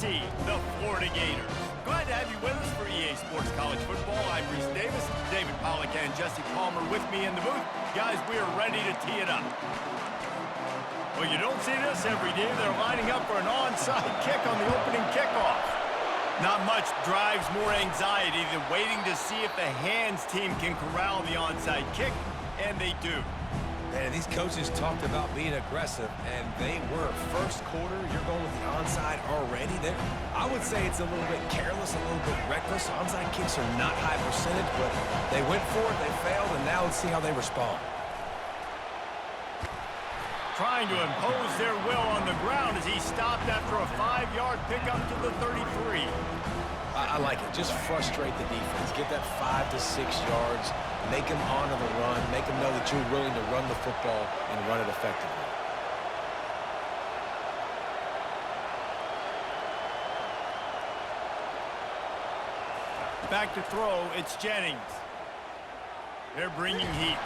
USC, the Florida Gators. Glad to have you with us for EA Sports College Football. I'm Reese Davis, David Pollack and Jesse Palmer with me in the booth. Guys, we are ready to tee it up. Well, you don't see this every day. They're lining up for an onside kick on the opening kickoff. Not much drives more anxiety than waiting to see if the hands team can corral the onside kick, and they do. Man, these coaches talked about being aggressive, and they were. First quarter, you're going with the onside already there. I would say it's a little bit careless, a little bit reckless. Onside kicks are not high percentage, but they went for it, they failed, and now let's see how they respond. Trying to impose their will on the ground as he stopped after a 5-yard pickup to the 33. I like it. Just frustrate the defense. Get that 5 to 6 yards. Make them honor the run. Make them know that you're willing to run the football and run it effectively. Back to throw, it's Jennings. They're bringing heat.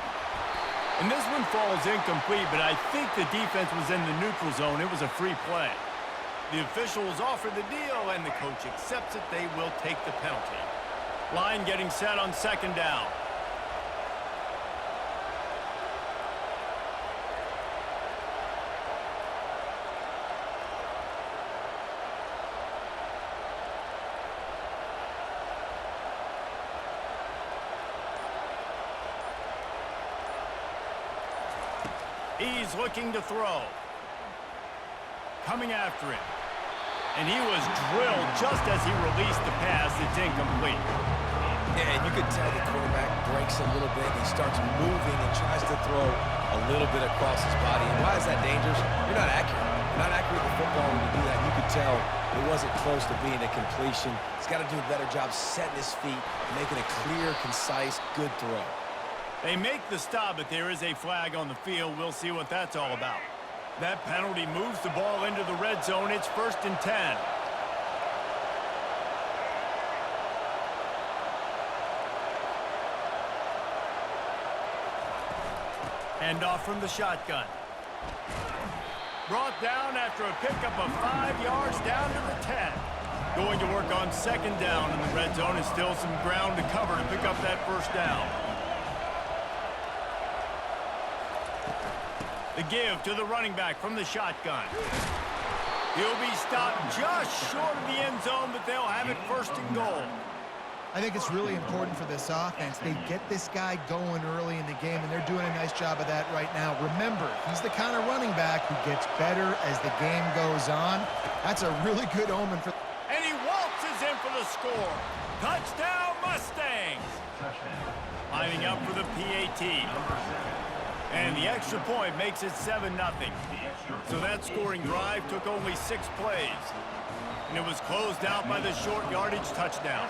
And this one falls incomplete, but I think the defense was in the neutral zone. It was a free play. The officials offer the deal, and the coach accepts it. They will take the penalty. Line getting set on second down. He's looking to throw. Coming after it. And he was drilled just as he released the pass. It's incomplete. Yeah, and you can tell the quarterback breaks a little bit. He starts moving and tries to throw a little bit across his body. And why is that dangerous? You're not accurate. You're not accurate with the football when you do that. You can tell it wasn't close to being a completion. He's got to do a better job setting his feet, making a clear, concise, good throw. They make the stop, but there is a flag on the field. We'll see what that's all about. That penalty moves the ball into the red zone. It's 1st and 10. Hand off from the shotgun. Brought down after a pickup of 5 yards down to the 10. Going to work on second down in the red zone. Is still some ground to cover to pick up that first down. The give to the running back from the shotgun. He'll be stopped just short of the end zone, but they'll have it 1st and goal. I think it's really important for this offense. They get this guy going early in the game, and they're doing a nice job of that right now. Remember, he's the kind of running back who gets better as the game goes on. That's a really good omen for... And he waltzes in for the score. Touchdown, Mustangs! Lining up for the PAT. And the extra point makes it 7-0. So that scoring drive took only 6 plays. And it was closed out by the short yardage touchdown.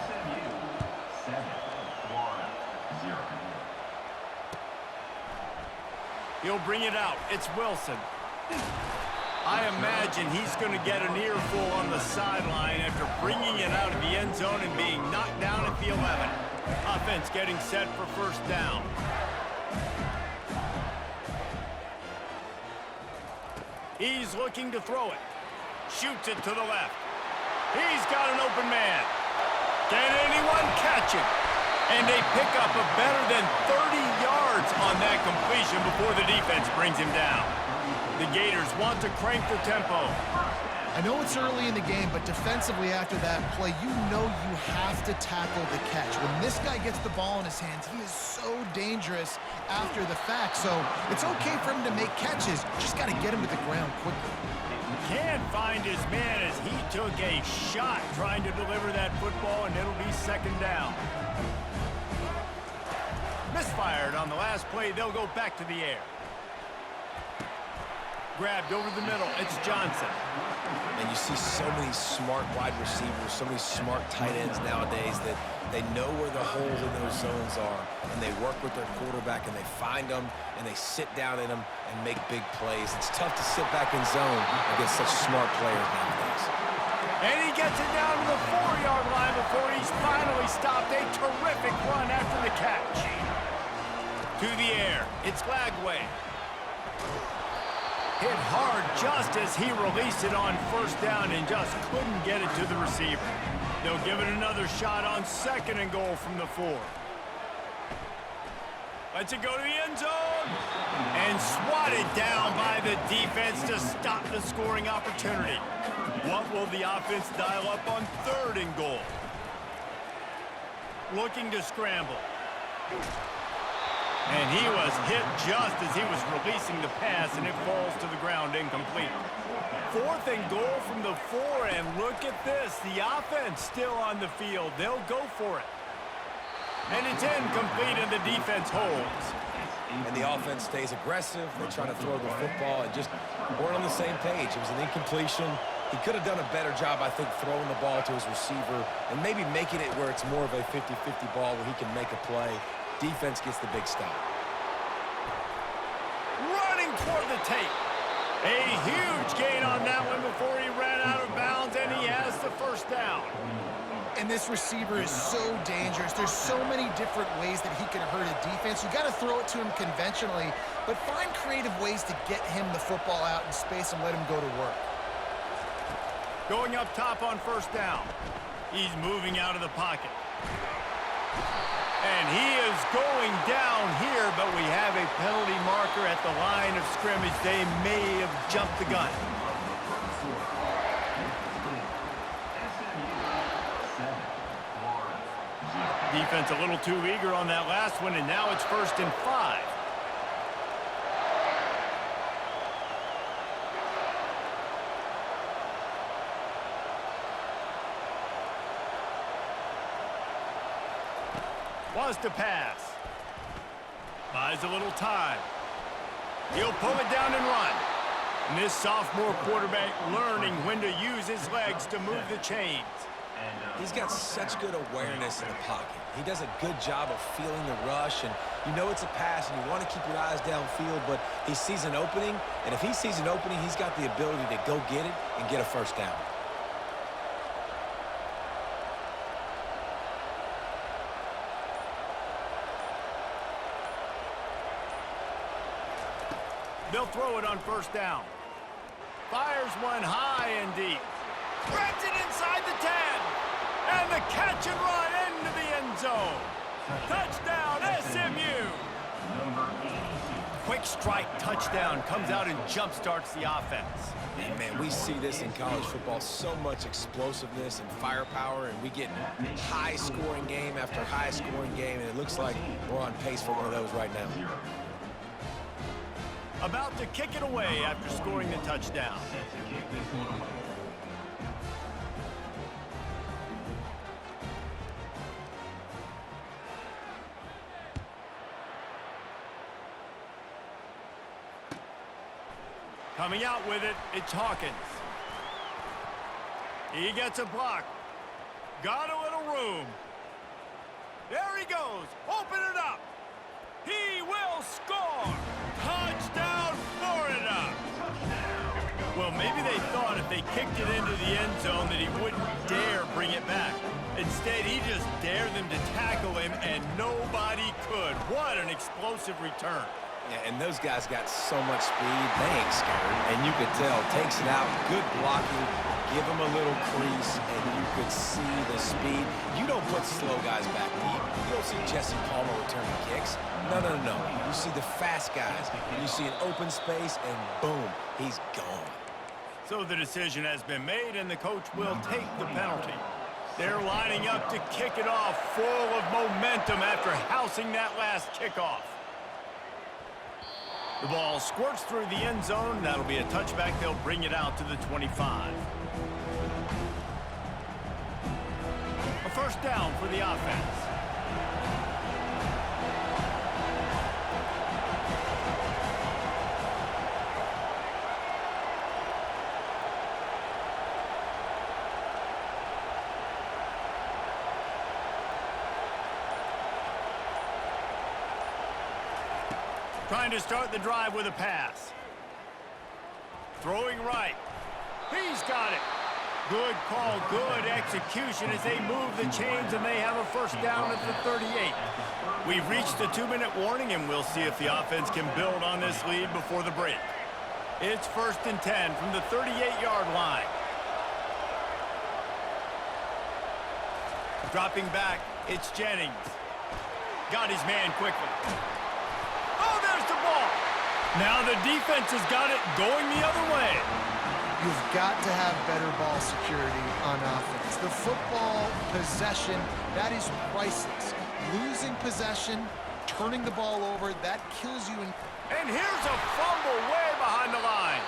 He'll bring it out. It's Wilson. I imagine he's going to get an earful on the sideline after bringing it out of the end zone and being knocked down at the 11. Offense getting set for 1st down. He's looking to throw it. Shoots it to the left. He's got an open man. Can anyone catch him? And they pick up a better than 30 yards on that completion before the defense brings him down. The Gators want to crank the tempo. I know it's early in the game, but defensively after that play, you know you have to tackle the catch. When this guy gets the ball in his hands, he is so dangerous after the fact. So it's okay for him to make catches. Just got to get him to the ground quickly. Can't find his man as he took a shot trying to deliver that football, and it'll be 2nd down. Misfired on the last play. They'll go back to the air. Grabbed over the middle. It's Johnson. And you see so many smart wide receivers, so many smart tight ends nowadays that they know where the holes in those zones are, and they work with their quarterback, and they find them, and they sit down in them and make big plays. It's tough to sit back in zone against such smart players nowadays. And he gets it down to the 4-yard line before he's finally stopped. A terrific run after the catch. To the air. It's Lagway. Hit hard just as he released it on first down and just couldn't get it to the receiver. They'll give it another shot on 2nd and goal from the 4. Lets it go to the end zone. And swatted down by the defense to stop the scoring opportunity. What will the offense dial up on 3rd and goal? Looking to scramble. And he was hit just as he was releasing the pass, and it falls to the ground incomplete. 4th and goal from the 4, and look at this. The offense still on the field. They'll go for it. And it's incomplete, and the defense holds. And the offense stays aggressive. They're trying to throw the football and just weren't on the same page. It was an incompletion. He could have done a better job, I think, throwing the ball to his receiver and maybe making it where it's more of a 50-50 ball where he can make a play. Defense gets the big stop. Running toward the tape. A huge gain on that one before he ran out of bounds, and he has the first down. And this receiver is so dangerous. There's so many different ways that he can hurt a defense. You got to throw it to him conventionally, but find creative ways to get him the football out in space and let him go to work. Going up top on first down. He's moving out of the pocket. And he is going down here, but we have a penalty marker at the line of scrimmage. They may have jumped the gun. Defense a little too eager on that last one, and now it's 1st and 5. Was to pass. Buys a little time. He'll pull it down and run. And this sophomore quarterback learning when to use his legs to move the chains. He's got such good awareness in the pocket. He does a good job of feeling the rush, and you know it's a pass, and you want to keep your eyes downfield, but he sees an opening, and if he sees an opening, he's got the ability to go get it and get a first down. They'll throw it on first down. Fires one high and deep. Grabs it inside the 10. And the catch and run into the end zone. Touchdown, SMU. Quick strike touchdown comes out and jump-starts the offense. And man, we see this in college football, so much explosiveness and firepower, and we get high-scoring game after high-scoring game, and it looks like we're on pace for one of those right now. About to kick it away after scoring the touchdown. Coming out with it, it's Hawkins. He gets a block. Got a little room. There he goes. Open it up. He will score. Touchdown, Florida. Well, maybe they thought if they kicked it into the end zone that he wouldn't dare bring it back. Instead, he just dared them to tackle him, and nobody could. What an explosive return. Yeah, and those guys got so much speed, they ain't scared. And you could tell, takes it out, good blocking, give him a little crease, and you could see the speed. You don't put slow guys back deep. You don't see Jesse Palmer returning kicks. No, no, no. You see the fast guys, and you see an open space, and boom, he's gone. So the decision has been made, and the coach will take the penalty. They're lining up to kick it off, full of momentum after housing that last kickoff. The ball squirts through the end zone. That'll be a touchback. They'll bring it out to the 25. A first down for the offense. Trying to start the drive with a pass. Throwing right. He's got it. Good call, good execution as they move the chains, and they have a first down at the 38. We've reached the 2-minute warning, and we'll see if the offense can build on this lead before the break. It's 1st and 10 from the 38-yard line. Dropping back, it's Jennings. Got his man quickly. Oh, there's the ball. Now the defense has got it going the other way. You've got to have better ball security on offense. The football possession, that is priceless. Losing possession, turning the ball over, that kills you. And here's a fumble way behind the line.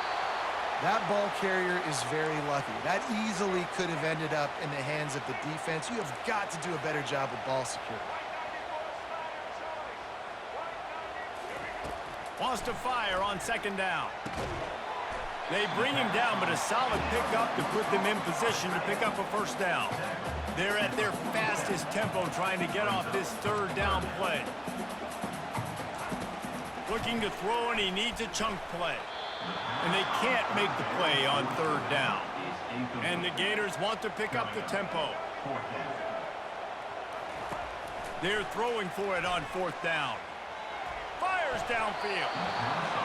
That ball carrier is very lucky. That easily could have ended up in the hands of the defense. You have got to do a better job with ball security. Wants to fire on 2nd down. They bring him down, but a solid pickup to put them in position to pick up a 1st down. They're at their fastest tempo trying to get off this 3rd down play. Looking to throw, and he needs a chunk play. And they can't make the play on 3rd down. And the Gators want to pick up the tempo. They're throwing for it on 4th down. Fires downfield.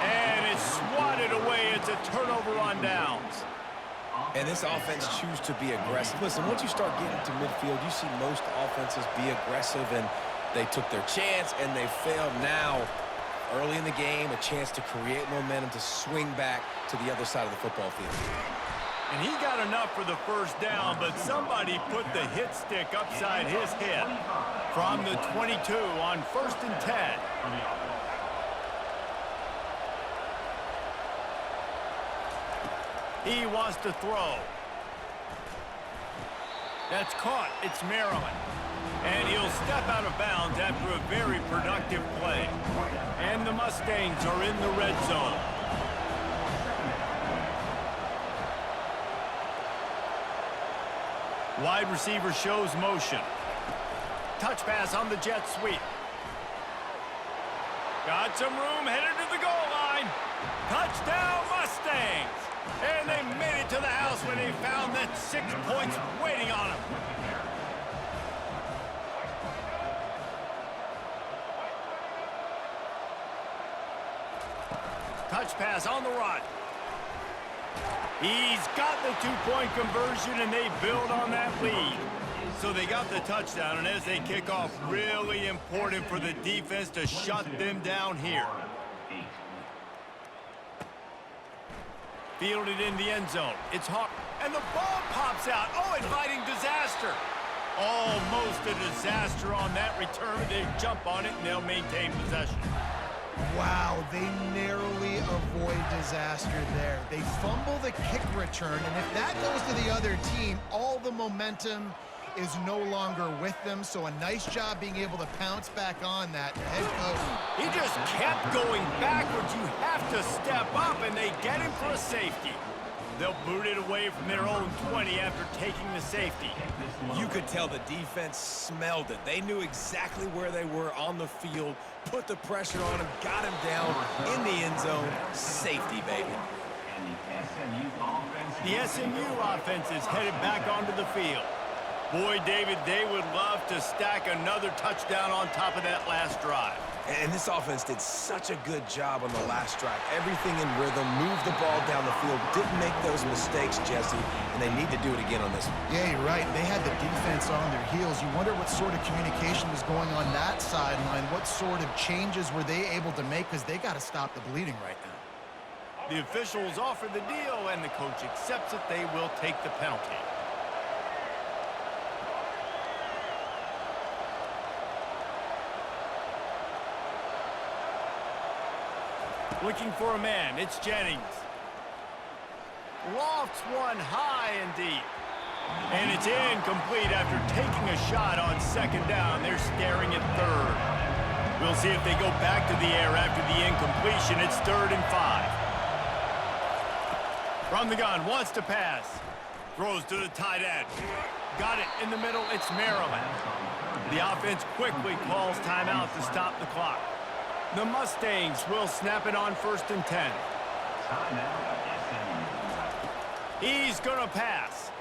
And it's swatted away. It's a turnover on downs. And this offense chooses to be aggressive. Listen, once you start getting to midfield, you see most offenses be aggressive, and they took their chance, and they failed. Now, early in the game, a chance to create momentum, to swing back to the other side of the football field. And he got enough for the 1st down, but somebody put the hit stick upside his head. From the 22 on 1st and 10. He wants to throw. That's caught. It's Maryland. And he'll step out of bounds after a very productive play. And the Mustangs are in the red zone. Wide receiver shows motion. Touch pass on the jet sweep. Got some room, headed to the goal line. Touchdown, Mustangs! And they made it to the house when they found that 6 points waiting on them. Touch pass on the run. He's got the 2-point conversion, and they build on that lead. So they got the touchdown, and as they kick off, really important for the defense to shut them down here. Fielded in the end zone. It's hard. And the ball pops out. Oh, inviting disaster. Almost a disaster on that return. They jump on it, and they'll maintain possession. Wow, they narrowly avoid disaster there. They fumble the kick return, and if that goes to the other team, all the momentum is no longer with them, so a nice job being able to pounce back on that. Head coach. He just kept going backwards. You have to step up, and they get him for a safety. They'll boot it away from their own 20 after taking the safety. You could tell the defense smelled it. They knew exactly where they were on the field, put the pressure on him, got him down in the end zone. Safety, baby. The SMU offense is headed back onto the field. Boy, David, they would love to stack another touchdown on top of that last drive. And this offense did such a good job on the last drive. Everything in rhythm, moved the ball down the field, didn't make those mistakes, Jesse, and they need to do it again on this one. Yeah, you're right. They had the defense on their heels. You wonder what sort of communication was going on that sideline. What sort of changes were they able to make, because they got to stop the bleeding right now. The officials offer the deal, and the coach accepts it. They will take the penalty. Looking for a man, it's Jennings. Lofts one high and deep. And it's incomplete after taking a shot on 2nd down. They're staring at 3rd. We'll see if they go back to the air after the incompletion. It's 3rd and 5. From the gun, wants to pass. Throws to the tight end. Got it in the middle, it's Maryland. The offense quickly calls timeout to stop the clock. The Mustangs will snap it on 1st and 10. He's gonna pass.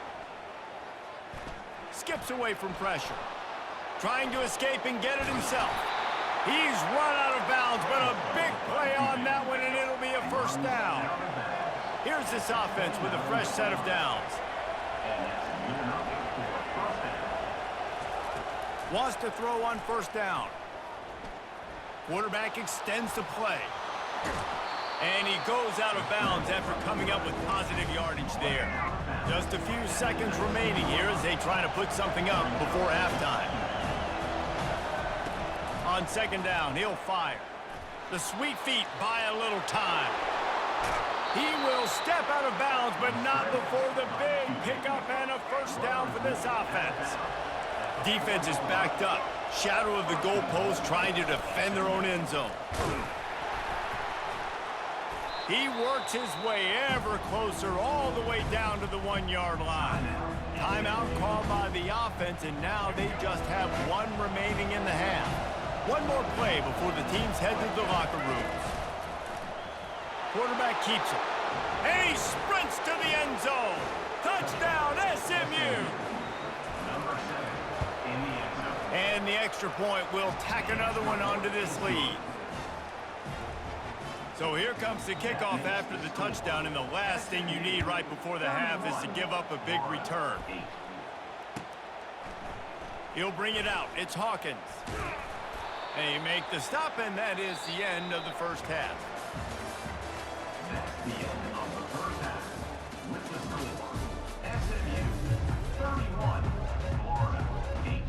Skips away from pressure. Trying to escape and get it himself. He's run out of bounds, but a big play on that one, and it'll be a 1st down. Here's this offense with a fresh set of downs. Wants to throw on first down. Quarterback extends the play. And he goes out of bounds after coming up with positive yardage there. Just a few seconds remaining here as they try to put something up before halftime. On second down, he'll fire. The sweet feet buy a little time. He will step out of bounds, but not before the big pickup and a first down for this offense. Defense is backed up. Shadow of the goalpost trying to defend their own end zone. He works his way ever closer all the way down to the 1-yard line. Timeout called by the offense, and now they just have one remaining in the half. One more play before the teams head to the locker rooms. Quarterback keeps it. And he sprints to the end zone. Touchdown, SMU! And the extra point will tack another one onto this lead. So here comes the kickoff after the touchdown, and the last thing you need right before the half is to give up a big return. He'll bring it out. It's Hawkins. And he make the stop, and that is the end of the first half. That's the end of the first half. With the score, SMU 31, Florida 8.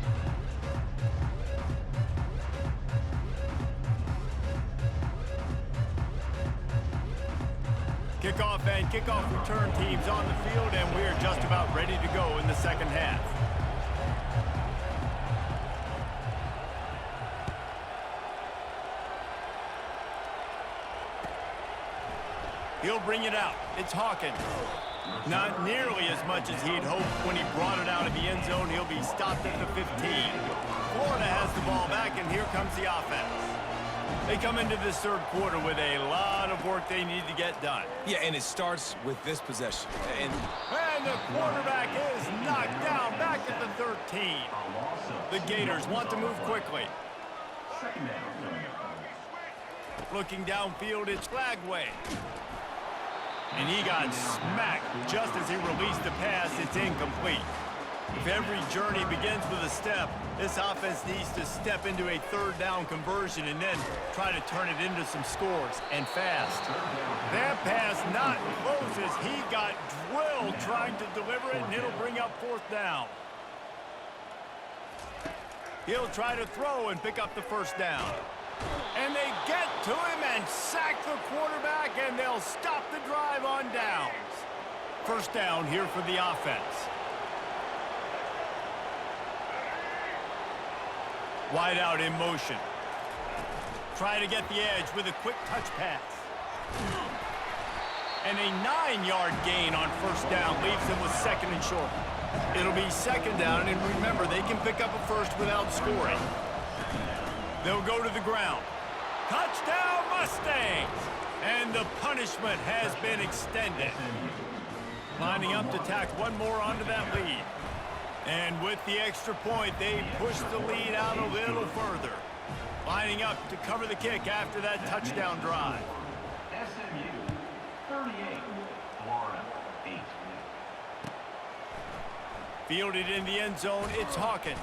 Kickoff and kickoff return teams on the field, and we're just about ready to go in the second half. He'll bring it out. It's Hawkins. Not nearly as much as he'd hoped when he brought it out of the end zone. He'll be stopped at the 15. Florida has the ball back, and here comes the offense. They come into this third quarter with a lot of work they need to get done. Yeah, and it starts with this possession. And the quarterback is knocked down back at the 13. The Gators want to move quickly. Looking downfield, it's Flagway. And he got smacked just as he released the pass. It's incomplete. If every journey begins with a step, this offense needs to step into a third down conversion and then try to turn it into some scores, and fast. That pass not close as he got drilled trying to deliver it, and it'll bring up fourth down. He'll try to throw and pick up the first down. And they get to him and sack the quarterback, and they'll stop the drive on downs. First down here for the offense. Wide out in motion. Try to get the edge with a quick touch pass. And a 9-yard gain on first down leaves them with second and short. It'll be second down, and remember, they can pick up a first without scoring. They'll go to the ground. Touchdown, Mustangs! And the punishment has been extended. Lining up to tack one more onto that lead. And with the extra point, they push the lead out a little further. Lining up to cover the kick after that touchdown drive. SMU 38, Florida 8. Fielded in the end zone, it's Hawkins.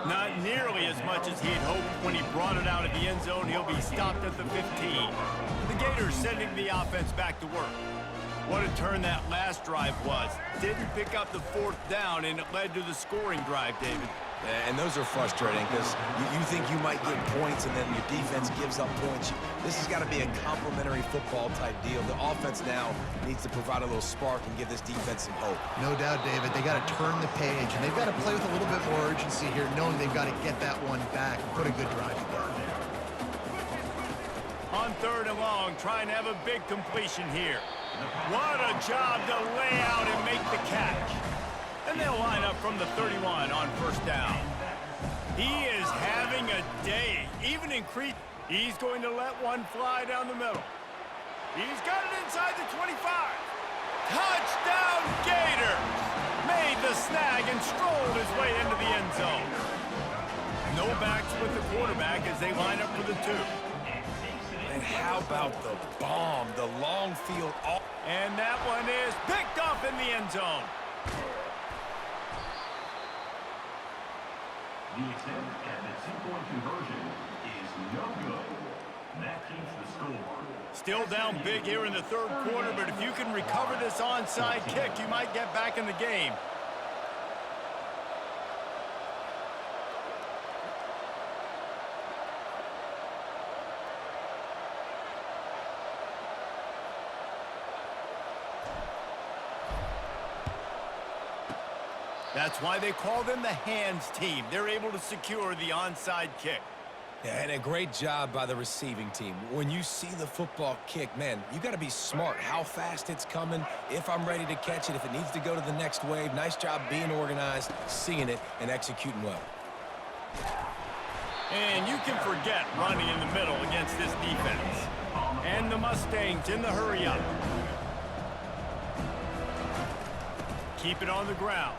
Not nearly as much as he'd hoped when he brought it out of the end zone. He'll be stopped at the 15. The Gators sending the offense back to work. What a turn that last drive was. Didn't pick up the fourth down, and it led to the scoring drive, David. And those are frustrating because you think you might get points and then your defense gives up points. This has got to be a complementary football type deal. The offense now needs to provide a little spark and give this defense some hope. No doubt, David. They got to turn the page, and they've got to play with a little bit more urgency here, knowing they've got to get that one back and put a good drive together. On third and long, trying to have a big completion here. What a job to lay out and make the catch. And they'll line up from the 31 on first down. He is having a day. Even in Crete, he's going to let one fly down the middle. He's got it inside the 25. Touchdown, Gators! Made the snag and strolled his way into the end zone. No backs with the quarterback as they line up for the 2. And how about the bomb, the long field? And that one is picked off in the end zone. The attempt at the two-point conversion is no good. That keeps the score. Still down big here in the third quarter, but if you can recover this onside kick, you might get back in the game. That's why they call them the hands team. They're able to secure the onside kick. Yeah, and a great job by the receiving team. When you see the football kick, man, you got to be smart how fast it's coming, if I'm ready to catch it, if it needs to go to the next wave. Nice job being organized, seeing it, and executing well. And you can forget running in the middle against this defense. And the Mustangs in the hurry up. Keep it on the ground.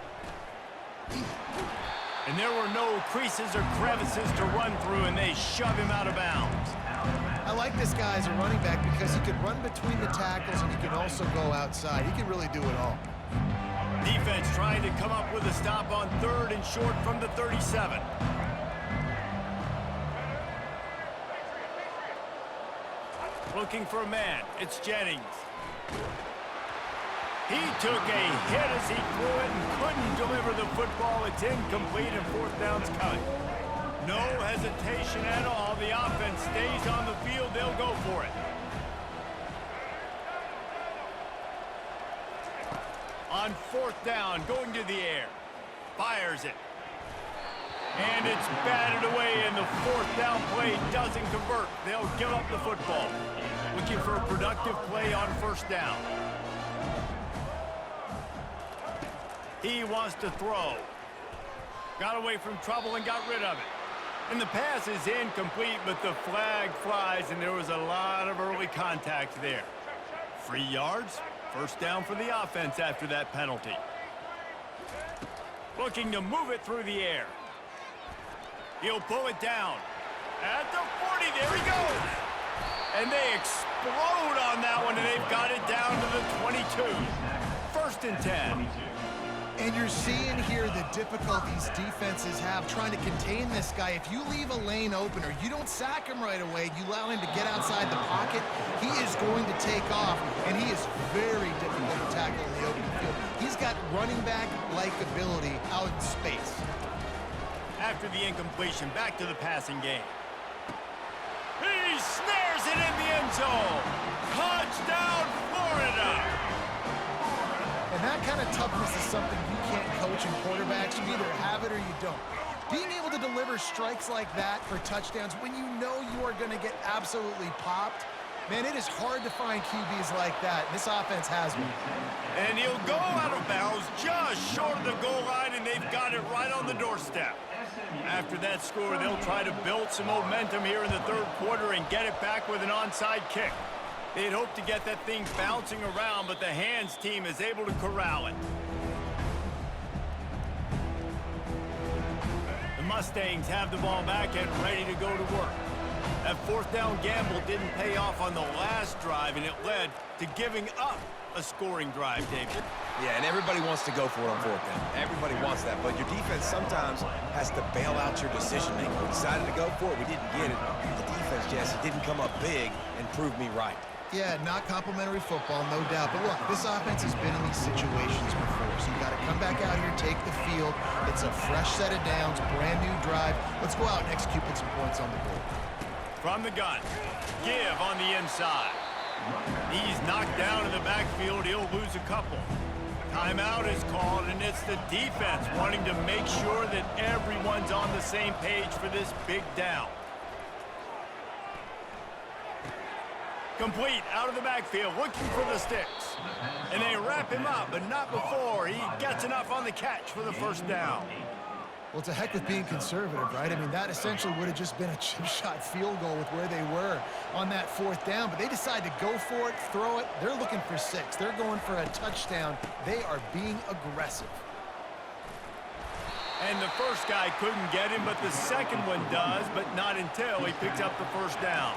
And there were no creases or crevices to run through, and they shove him out of bounds. I like this guy as a running back because he can run between the tackles and he can also go outside. He can really do it all. Defense trying to come up with a stop on third and short from the 37. Looking for a man. It's Jennings. He took a hit as he threw it and couldn't deliver the football. It's incomplete and fourth down's coming. No hesitation at all. The offense stays on the field. They'll go for it. On fourth down, going to the air. Fires it. And it's batted away, and the fourth down play doesn't convert. They'll give up the football. Looking for a productive play on first down. He wants to throw. Got away from trouble and got rid of it. And the pass is incomplete, but the flag flies, and there was a lot of early contact there. 3 yards, first down for the offense after that penalty. Looking to move it through the air. He'll pull it down. At the 40, there he goes. And they explode on that one, and they've got it down to the 22. First and 10. And you're seeing here the difficulties defenses have trying to contain this guy. If you leave a lane open or you don't sack him right away, you allow him to get outside the pocket, he is going to take off, and he is very difficult to tackle in the open field. He's got running back-like ability out in space. After the incompletion, back to the passing game. He snares it in the end zone. Touchdown, Florida! And that kind of toughness is something you can't coach in quarterbacks. You either have it or you don't. Being able to deliver strikes like that for touchdowns when you know you are going to get absolutely popped, man, it is hard to find QBs like that. This offense has one. And he'll go out of bounds just short of the goal line, and they've got it right on the doorstep. After that score, they'll try to build some momentum here in the third quarter and get it back with an onside kick. They'd hope to get that thing bouncing around, but the hands team is able to corral it. The Mustangs have the ball back and ready to go to work. That fourth down gamble didn't pay off on the last drive, and it led to giving up a scoring drive, David. Yeah, and everybody wants to go for it on fourth down. Everybody wants that, but your defense sometimes has to bail out your decision-making. We decided to go for it. We didn't get it. The defense, Jesse, didn't come up big and prove me right. Yeah, not complimentary football, no doubt. But look, this offense has been in these situations before, so you got to come back out here, take the field. It's a fresh set of downs, brand new drive. Let's go out and execute, put some points on the board. From the gun, give on the inside. He's knocked down in the backfield. He'll lose a couple. Timeout is called, and it's the defense wanting to make sure that everyone's on the same page for this big down. Complete out of the backfield, looking for the sticks. And they wrap him up, but not before he gets enough on the catch for the first down. Well, to heck with being conservative, right? I mean, that essentially would have just been a chip shot field goal with where they were on that fourth down, but they decide to go for it, throw it. They're looking for 6. They're going for a touchdown. They are being aggressive. And the first guy couldn't get him, but the second one does, but not until he picks up the first down.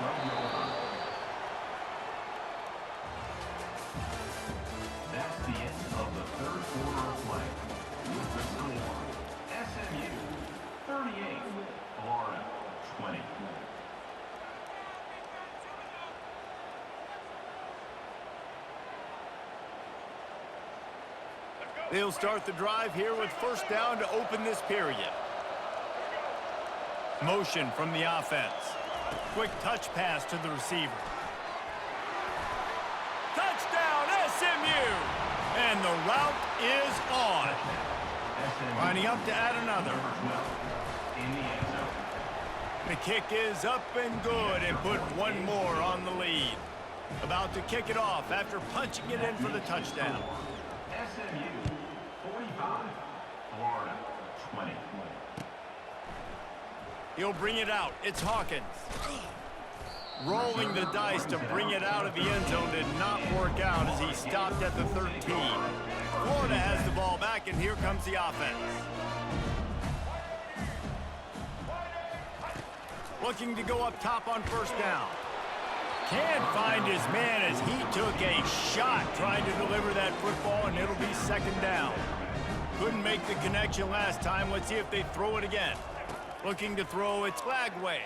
They'll start the drive here with first down to open this period. Motion from the offense. Quick touch pass to the receiver. Touchdown, SMU! And the route is on. Lining up to add another. The kick is up and good and put one more on the lead. About to kick it off after punching it in for the touchdown. SMU 45, Florida 20. He'll bring it out. It's Hawkins. Rolling the dice to bring it out of the end zone did not work out as he stopped at the 13. Florida has the ball back, and here comes the offense. Looking to go up top on first down. Can't find his man as he took a shot trying to deliver that football, and it'll be second down. Couldn't make the connection last time. Let's see if they throw it again. Looking to throw, it's Lagway.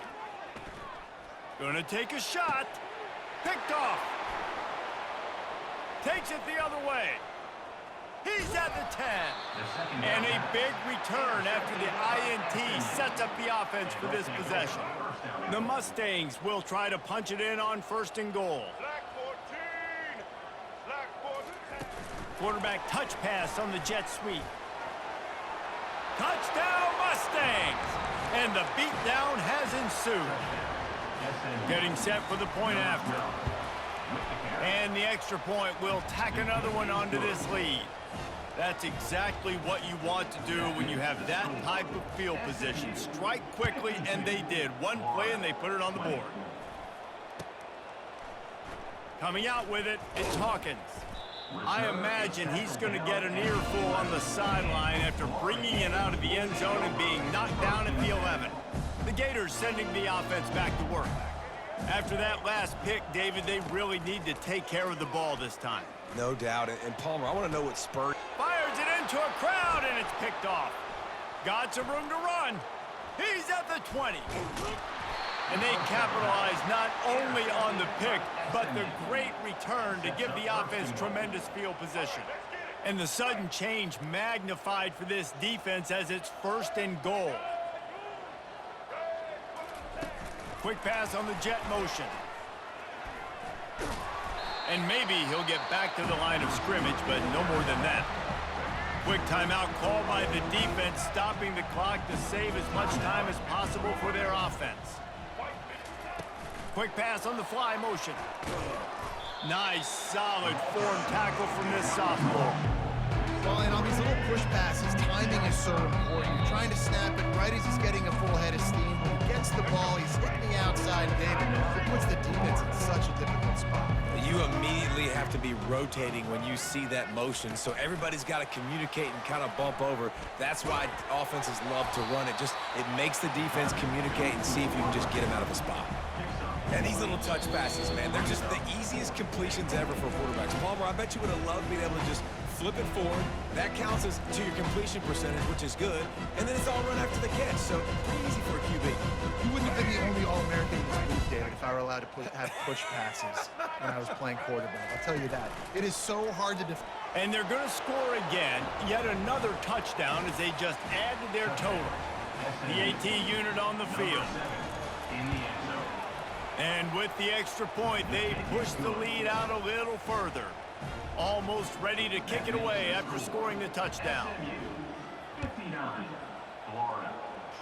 Gonna take a shot. Picked off. Takes it the other way. He's at the 10. And a big return after the INT sets up the offense for this possession. The Mustangs will try to punch it in on first and goal. Quarterback touch pass on the jet sweep. Touchdown Mustangs! And the beatdown has ensued. Getting set for the point after. And the extra point will tack another one onto this lead. That's exactly what you want to do when you have that type of field position. Strike quickly, and they did. One play, and they put it on the board. Coming out with it, it's Hawkins. I imagine he's going to get an earful on the sideline after bringing it out of the end zone and being knocked down at the 11. The Gators sending the offense back to work. After that last pick, David, they really need to take care of the ball this time. No doubt. And Palmer, I want to know what spurred. Fires it into a crowd, and it's picked off. Got some room to run. He's at the 20. And they capitalize not only on the pick, but the great return to give the offense tremendous field position. And the sudden change magnified for this defense as it's first and goal. Quick pass on the jet motion. And maybe he'll get back to the line of scrimmage, but no more than that. Quick timeout called by the defense, stopping the clock to save as much time as possible for their offense. Quick pass on the fly motion. Nice, solid form tackle from this sophomore. Well, and on these little push passes, timing is so important. You're trying to snap it right as he's getting a full head of steam. When he gets the ball, he's hitting the outside, David. It puts the defense in such a difficult spot. You immediately have to be rotating when you see that motion, so everybody's got to communicate and kind of bump over. That's why offenses love to run it. It makes the defense communicate and see if you can just get him out of a spot. And these little touch passes, man, they're just the easiest completions ever for quarterbacks. Palmer, I bet you would have loved being able to just flip it forward. That counts as to your completion percentage, which is good. And then it's all run after the catch, so pretty easy for a QB. You wouldn't have been the only All-American in this booth, David, if I were allowed to have push passes when I was playing quarterback. I'll tell you that. It is so hard to defend. And they're going to score again, yet another touchdown as they just add to their total. The AT unit on the field. And with the extra point, they push the lead out a little further. Almost ready to kick it away after scoring the touchdown. 59, Florida.